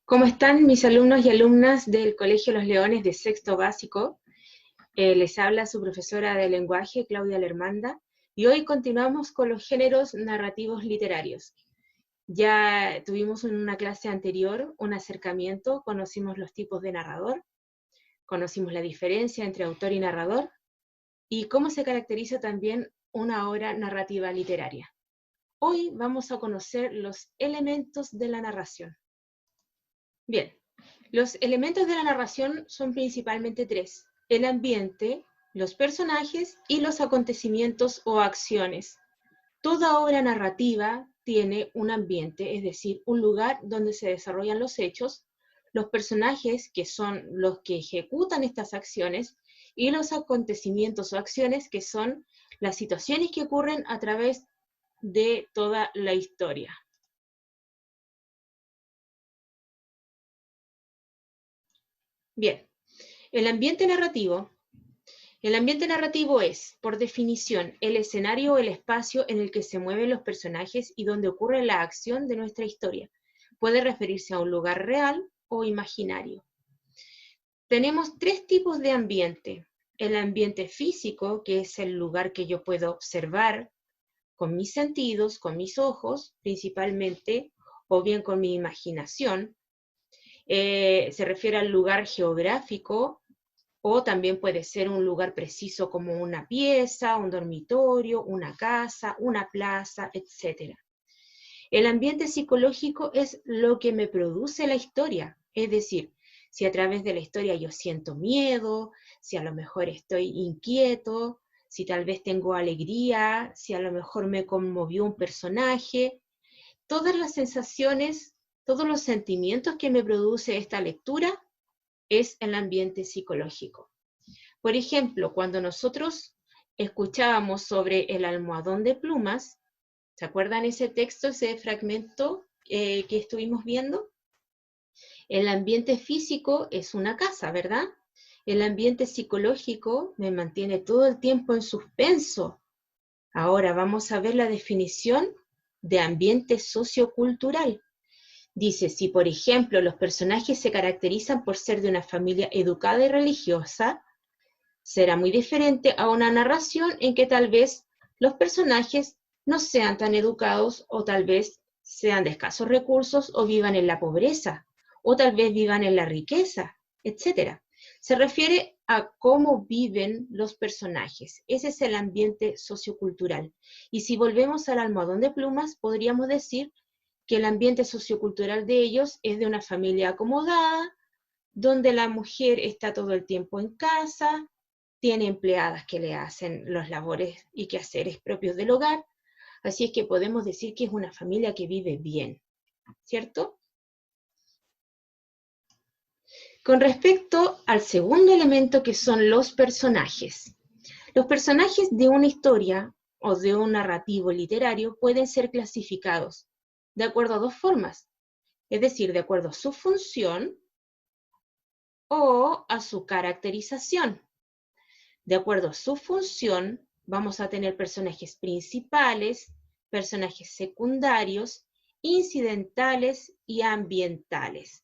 ¿Cómo están mis alumnos y alumnas del Colegio Los Leones de sexto básico? Les habla su profesora de lenguaje, Claudia Lermanda, y hoy continuamos con los géneros narrativos literarios. Ya tuvimos en una clase anterior un acercamiento, conocimos los tipos de narrador, conocimos la diferencia entre autor y narrador, y cómo se caracteriza también una obra narrativa literaria. Hoy vamos a conocer los elementos de la narración. Bien, los elementos de la narración son principalmente tres: el ambiente, los personajes y los acontecimientos o acciones. Toda obra narrativa tiene un ambiente, es decir, un lugar donde se desarrollan los hechos, los personajes, que son los que ejecutan estas acciones, y los acontecimientos o acciones, que son las situaciones que ocurren a través de toda la historia. Bien, el ambiente narrativo. El ambiente narrativo es, por definición, el escenario o el espacio en el que se mueven los personajes y donde ocurre la acción de nuestra historia. Puede referirse a un lugar real o imaginario. Tenemos tres tipos de ambiente. El ambiente físico, que es el lugar que yo puedo observar con mis sentidos, con mis ojos, principalmente, o bien con mi imaginación. Se refiere al lugar geográfico, o también puede ser un lugar preciso como una pieza, un dormitorio, una casa, una plaza, etc. El ambiente psicológico es lo que me produce la historia, es decir, si a través de la historia yo siento miedo, si a lo mejor estoy inquieto, si tal vez tengo alegría, si a lo mejor me conmovió un personaje, todas las sensaciones, todos los sentimientos que me produce esta lectura es el ambiente psicológico. Por ejemplo, cuando nosotros escuchábamos sobre el almohadón de plumas, ¿se acuerdan ese texto, ese fragmento que estuvimos viendo? El ambiente físico es una casa, ¿verdad? El ambiente psicológico me mantiene todo el tiempo en suspenso. Ahora vamos a ver la definición de ambiente sociocultural. Dice, si por ejemplo los personajes se caracterizan por ser de una familia educada y religiosa, será muy diferente a una narración en que tal vez los personajes no sean tan educados, o tal vez sean de escasos recursos, o vivan en la pobreza, o tal vez vivan en la riqueza, etc. Se refiere a cómo viven los personajes. Ese es el ambiente sociocultural. Y si volvemos al almohadón de plumas, podríamos decir que el ambiente sociocultural de ellos es de una familia acomodada, donde la mujer está todo el tiempo en casa, tiene empleadas que le hacen los labores y quehaceres propios del hogar, así es que podemos decir que es una familia que vive bien, ¿cierto? Con respecto al segundo elemento, que son los personajes. Los personajes de una historia o de un narrativo literario pueden ser clasificados de acuerdo a dos formas, es decir, de acuerdo a su función o a su caracterización. De acuerdo a su función, vamos a tener personajes principales, personajes secundarios, incidentales y ambientales.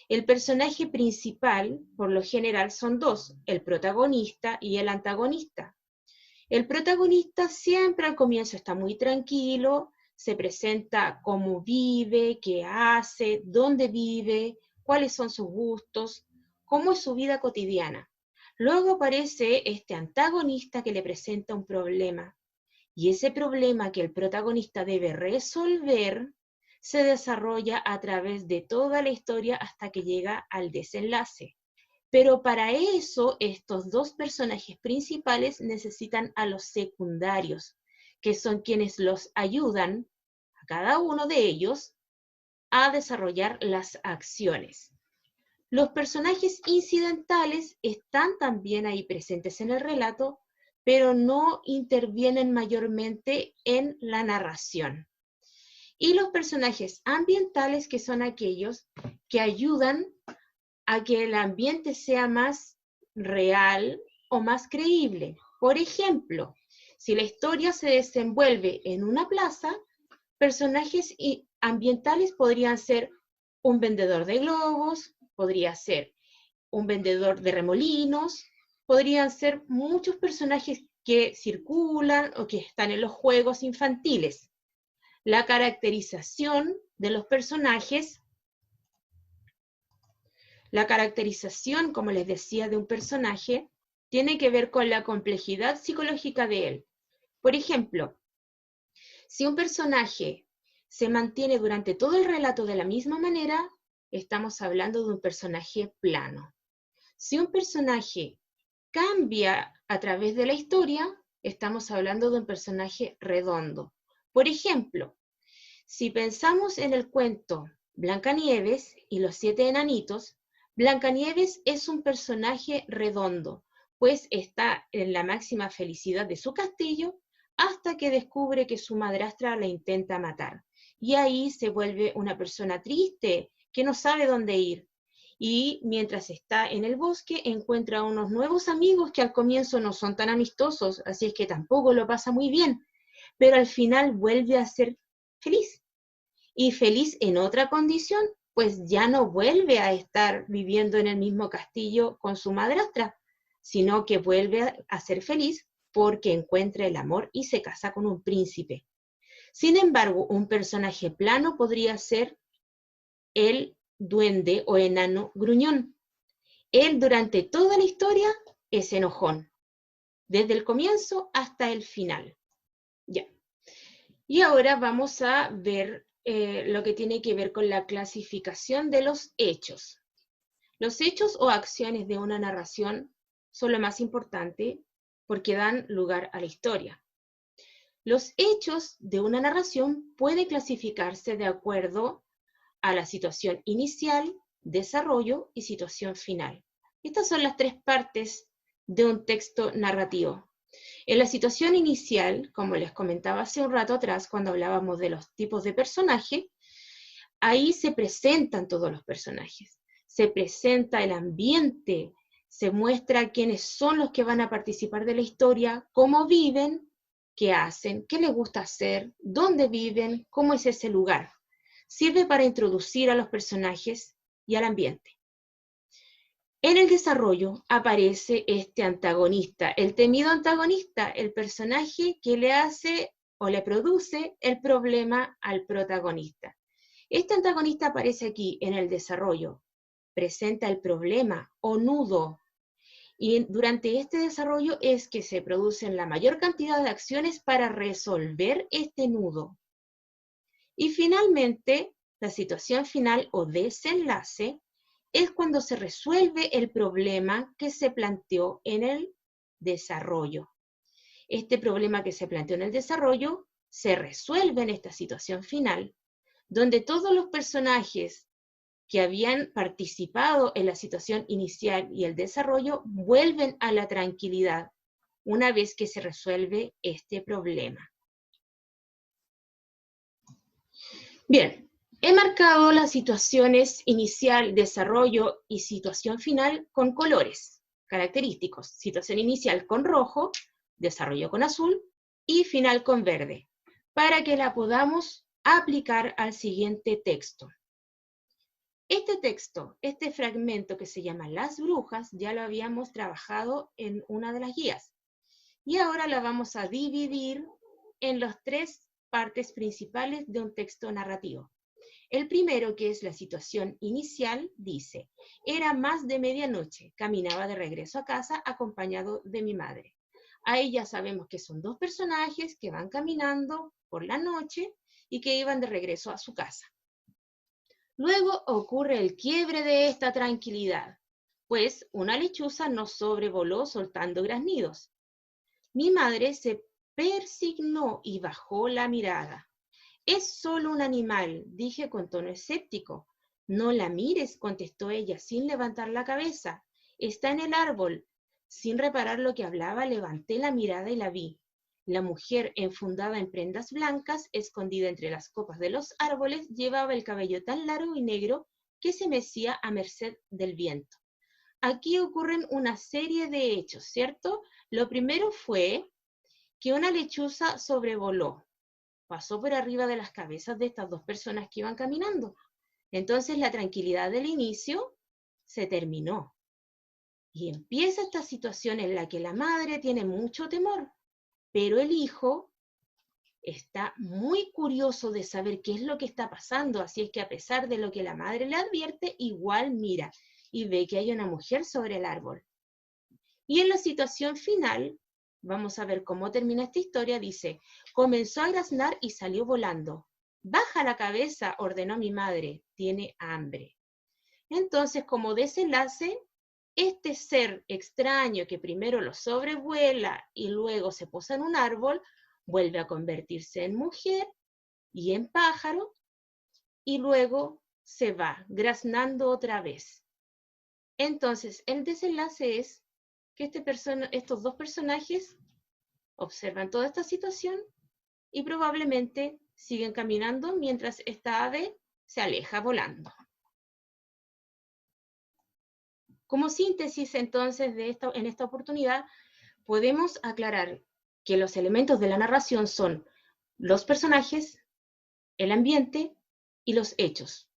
El personaje principal, por lo general, son dos: el protagonista y el antagonista. El protagonista siempre al comienzo está muy tranquilo, se presenta cómo vive, qué hace, dónde vive, cuáles son sus gustos, cómo es su vida cotidiana. Luego aparece este antagonista que le presenta un problema, y ese problema que el protagonista debe resolver se desarrolla a través de toda la historia hasta que llega al desenlace. Pero para eso, estos dos personajes principales necesitan a los secundarios, que son quienes los ayudan, a cada uno de ellos, a desarrollar las acciones. Los personajes incidentales están también ahí presentes en el relato, pero no intervienen mayormente en la narración. Y los personajes ambientales, que son aquellos que ayudan a que el ambiente sea más real o más creíble. Por ejemplo, si la historia se desenvuelve en una plaza, personajes ambientales podrían ser un vendedor de globos, podría ser un vendedor de remolinos, podrían ser muchos personajes que circulan o que están en los juegos infantiles. La caracterización de los personajes, como les decía, de un personaje, tiene que ver con la complejidad psicológica de él. Por ejemplo, si un personaje se mantiene durante todo el relato de la misma manera, estamos hablando de un personaje plano. Si un personaje cambia a través de la historia, estamos hablando de un personaje redondo. Por ejemplo, si pensamos en el cuento Blancanieves y los 7 enanitos, Blancanieves es un personaje redondo, pues está en la máxima felicidad de su castillo hasta que descubre que su madrastra la intenta matar. Y ahí se vuelve una persona triste, que no sabe dónde ir. Y mientras está en el bosque encuentra unos nuevos amigos que al comienzo no son tan amistosos, así es que tampoco lo pasa muy bien, pero al final vuelve a ser feliz. Y feliz en otra condición, pues ya no vuelve a estar viviendo en el mismo castillo con su madrastra, sino que vuelve a ser feliz porque encuentra el amor y se casa con un príncipe. Sin embargo, un personaje plano podría ser el duende o enano gruñón. Él durante toda la historia es enojón, desde el comienzo hasta el final. Ya. Y ahora vamos a ver lo que tiene que ver con la clasificación de los hechos. Los hechos o acciones de una narración son lo más importante porque dan lugar a la historia. Los hechos de una narración pueden clasificarse de acuerdo a la situación inicial, desarrollo y situación final. Estas son las tres partes de un texto narrativo. En la situación inicial, como les comentaba hace un rato atrás cuando hablábamos de los tipos de personaje, ahí se presentan todos los personajes, se presenta el ambiente, se muestra quiénes son los que van a participar de la historia, cómo viven, qué hacen, qué les gusta hacer, dónde viven, cómo es ese lugar. Sirve para introducir a los personajes y al ambiente. En el desarrollo aparece este antagonista, el temido antagonista, el personaje que le hace o le produce el problema al protagonista. Este antagonista aparece aquí en el desarrollo, presenta el problema o nudo, y durante este desarrollo es que se producen la mayor cantidad de acciones para resolver este nudo. Y finalmente, la situación final o desenlace es cuando se resuelve el problema que se planteó en el desarrollo. Este problema que se planteó en el desarrollo se resuelve en esta situación final, donde todos los personajes que habían participado en la situación inicial y el desarrollo vuelven a la tranquilidad una vez que se resuelve este problema. Bien, he marcado las situaciones inicial, desarrollo y situación final con colores característicos. Situación inicial con rojo, desarrollo con azul y final con verde, para que la podamos aplicar al siguiente texto. Este texto, este fragmento que se llama Las Brujas, ya lo habíamos trabajado en una de las guías. Y ahora la vamos a dividir en las tres partes principales de un texto narrativo. El primero, que es la situación inicial, dice: era más de medianoche, caminaba de regreso a casa acompañado de mi madre. Ahí ya sabemos que son dos personajes que van caminando por la noche y que iban de regreso a su casa. Luego ocurre el quiebre de esta tranquilidad, pues una lechuza nos sobrevoló soltando graznidos. Mi madre se persignó y bajó la mirada. Es solo un animal, dije con tono escéptico. No la mires, contestó ella sin levantar la cabeza. Está en el árbol. Sin reparar lo que hablaba, levanté la mirada y la vi. La mujer, enfundada en prendas blancas, escondida entre las copas de los árboles, llevaba el cabello tan largo y negro que se mecía a merced del viento. Aquí ocurren una serie de hechos, ¿cierto? Lo primero fue que una lechuza sobrevoló, pasó por arriba de las cabezas de estas dos personas que iban caminando. Entonces la tranquilidad del inicio se terminó. Y empieza esta situación en la que la madre tiene mucho temor, pero el hijo está muy curioso de saber qué es lo que está pasando, así es que a pesar de lo que la madre le advierte, igual mira y ve que hay una mujer sobre el árbol. Y en la situación final, vamos a ver cómo termina esta historia, dice, comenzó a graznar y salió volando. Baja la cabeza, ordenó mi madre, tiene hambre. Entonces, como desenlace, este ser extraño que primero lo sobrevuela y luego se posa en un árbol, vuelve a convertirse en mujer y en pájaro, y luego se va, graznando otra vez. Entonces, el desenlace es que estos dos personajes observan toda esta situación y probablemente siguen caminando mientras esta ave se aleja volando. Como síntesis, entonces, en esta oportunidad, podemos aclarar que los elementos de la narración son los personajes, el ambiente y los hechos.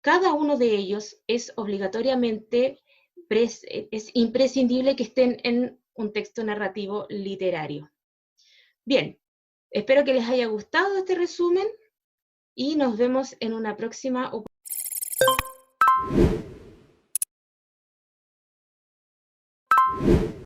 Cada uno de ellos es obligatoriamente, es imprescindible que estén en un texto narrativo literario. Bien, espero que les haya gustado este resumen y nos vemos en una próxima oportunidad.